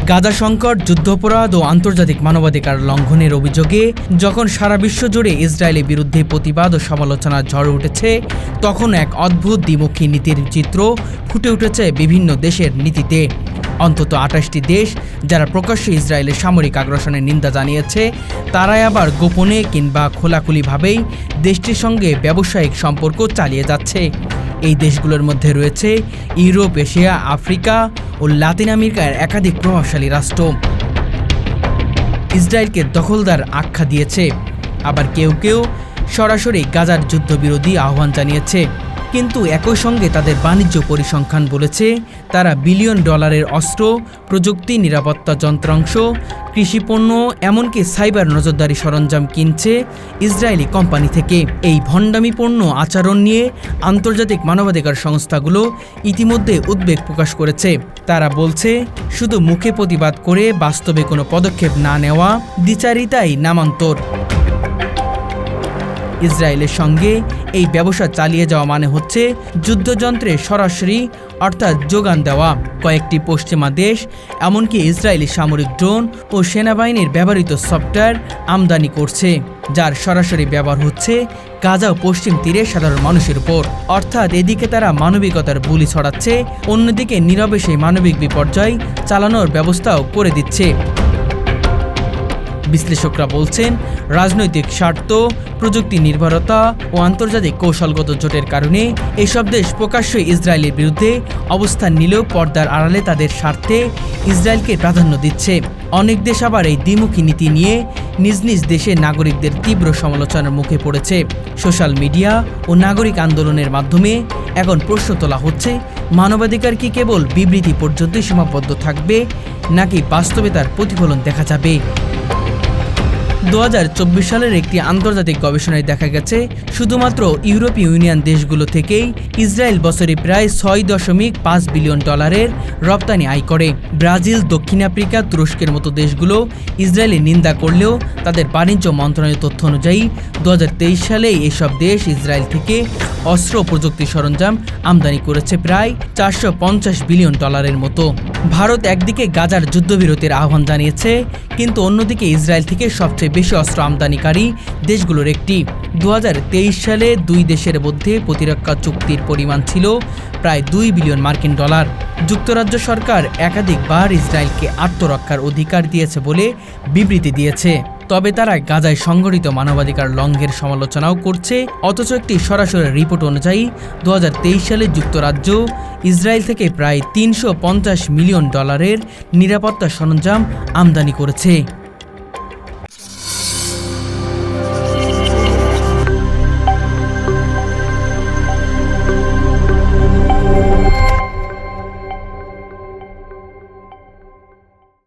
গাজা সংকট, যুদ্ধাপরাধ ও আন্তর্জাতিক মানবাধিকার লঙ্ঘনের অভিযোগে যখন সারা বিশ্ব জুড়ে ইসরায়েলের বিরুদ্ধে প্রতিবাদ ও সমালোচনার ঝড় উঠেছে, তখন এক অদ্ভুত দ্বিমুখী নীতির চিত্র ফুটে উঠেছে বিভিন্ন দেশের নীতিতে। অন্তত ২৮টি দেশ যারা প্রকাশ্যে ইসরায়েলের সামরিক আগ্রাসনের নিন্দা জানিয়েছে, তারাই আবার গোপনে কিংবা খোলাখুলিভাবেই দেশটির সঙ্গে ব্যবসায়িক সম্পর্ক চালিয়ে যাচ্ছে। এই দেশগুলোর মধ্যে রয়েছে ইউরোপ, এশিয়া, আফ্রিকা ও লাতিন আমেরিকার একাধিক প্রভাবশালী রাষ্ট্র। ইসরায়েলকে দখলদার আখ্যা দিয়েছে, আবার কেউ কেউ সরাসরি গাজার যুদ্ধবিরোধী আহ্বান জানিয়েছে। কিন্তু একই সঙ্গে তাদের বাণিজ্য পরিসংখ্যান বলেছে তারা বিলিয়ন ডলারের অস্ত্র, প্রযুক্তি, নিরাপত্তা যন্ত্রাংশ, কৃষিপণ্য, এমনকি সাইবার নজরদারি সরঞ্জাম কিনছে ইসরায়েলি কোম্পানি থেকে। এই ভণ্ডামিপূর্ণ আচরণ নিয়ে আন্তর্জাতিক মানবাধিকার সংস্থাগুলো ইতিমধ্যে উদ্বেগ প্রকাশ করেছে। তারা বলছে, শুধু মুখে প্রতিবাদ করে বাস্তবে কোনো পদক্ষেপ না নেওয়া দ্বিচারিতাই নামান্তর। ইসরায়েলের সঙ্গে এই ব্যবসা চালিয়ে যাওয়া মানে হচ্ছে যুদ্ধযন্ত্রে সরাসরি অর্থাৎ যোগান দেওয়া। কয়েকটি পশ্চিমা দেশ এমনকি ইসরায়েলি সামরিক ড্রোন ও সেনাবাহিনীর ব্যবহৃত সফটওয়্যার আমদানি করছে, যার সরাসরি ব্যবহার হচ্ছে গাজা ও পশ্চিম তীরে সাধারণ মানুষের উপর। অর্থাৎ এদিকে তারা মানবিকতার বুলি ছড়াচ্ছে, অন্যদিকে নীরবে সেই মানবিক বিপর্যয় চালানোর ব্যবস্থাও করে দিচ্ছে। বিশ্লেষকরা বলছেন, রাজনৈতিক স্বার্থ, প্রযুক্তি নির্ভরতা ও আন্তর্জাতিক কৌশলগত জোটের কারণে এসব দেশ প্রকাশ্যে ইসরায়েলের বিরুদ্ধে অবস্থান নিলেও পর্দার আড়ালে তাদের স্বার্থে ইসরায়েলকে প্রাধান্য দিচ্ছে। অনেক দেশ আবার এই দ্বিমুখী নীতি নিয়ে নিজ নিজ দেশের নাগরিকদের তীব্র সমালোচনার মুখে পড়েছে। সোশ্যাল মিডিয়া ও নাগরিক আন্দোলনের মাধ্যমে এখন প্রশ্ন তোলা হচ্ছে, মানবাধিকার কি কেবল বিবৃতি পর্যন্তই সীমাবদ্ধ থাকবে, নাকি বাস্তবে তার প্রতিফলন দেখা যাবে? ২০২৪ সালের একটি আন্তর্জাতিক গবেষণায় দেখা গেছে, শুধুমাত্র ইউরোপীয় ইউনিয়ন দেশগুলো থেকেই ইসরায়েল বছরে প্রায় ৬.৫ বিলিয়ন ডলারের রপ্তানি আয় করে। ব্রাজিল, দক্ষিণ আফ্রিকা, তুরস্কের মতো দেশগুলো ইসরায়েলের নিন্দা করলেও তাদের বাণিজ্য মন্ত্রণালয়ের তথ্য অনুযায়ী ২০২৩ সালে এসব দেশ ইসরায়েল থেকে অস্ত্র ও প্রযুক্তি সরঞ্জাম আমদানি করেছে প্রায় ৪৫০ বিলিয়ন ডলারের মতো। ভারত একদিকে গাজার যুদ্ধবিরতির আহ্বান জানিয়েছে, কিন্তু অন্যদিকে ইসরায়েল থেকে সবচেয়ে বেশি অস্ত্র আমদানিকারী দেশগুলোর একটি। ২০২৩ সালে দুই দেশের মধ্যে প্রতিরক্ষা চুক্তির পরিমাণ ছিল প্রায় ২ বিলিয়ন মার্কিন ডলার। যুক্তরাজ্য সরকার একাধিকবার ইসরায়েলকে আত্মরক্ষার অধিকার দিয়েছে বলে বিবৃতি দিয়েছে, তবে তারা গাজায় সংঘটিত মানবাধিকার লঙ্ঘনের সমালোচনাও করছে। অথচ একটি সরাসরি রিপোর্ট অনুযায়ী ২০২৩ সালে যুক্তরাজ্য ইসরায়েল থেকে প্রায় ৩৫০ মিলিয়ন ডলারের নিরাপত্তা সরঞ্জাম আমদানি করেছে।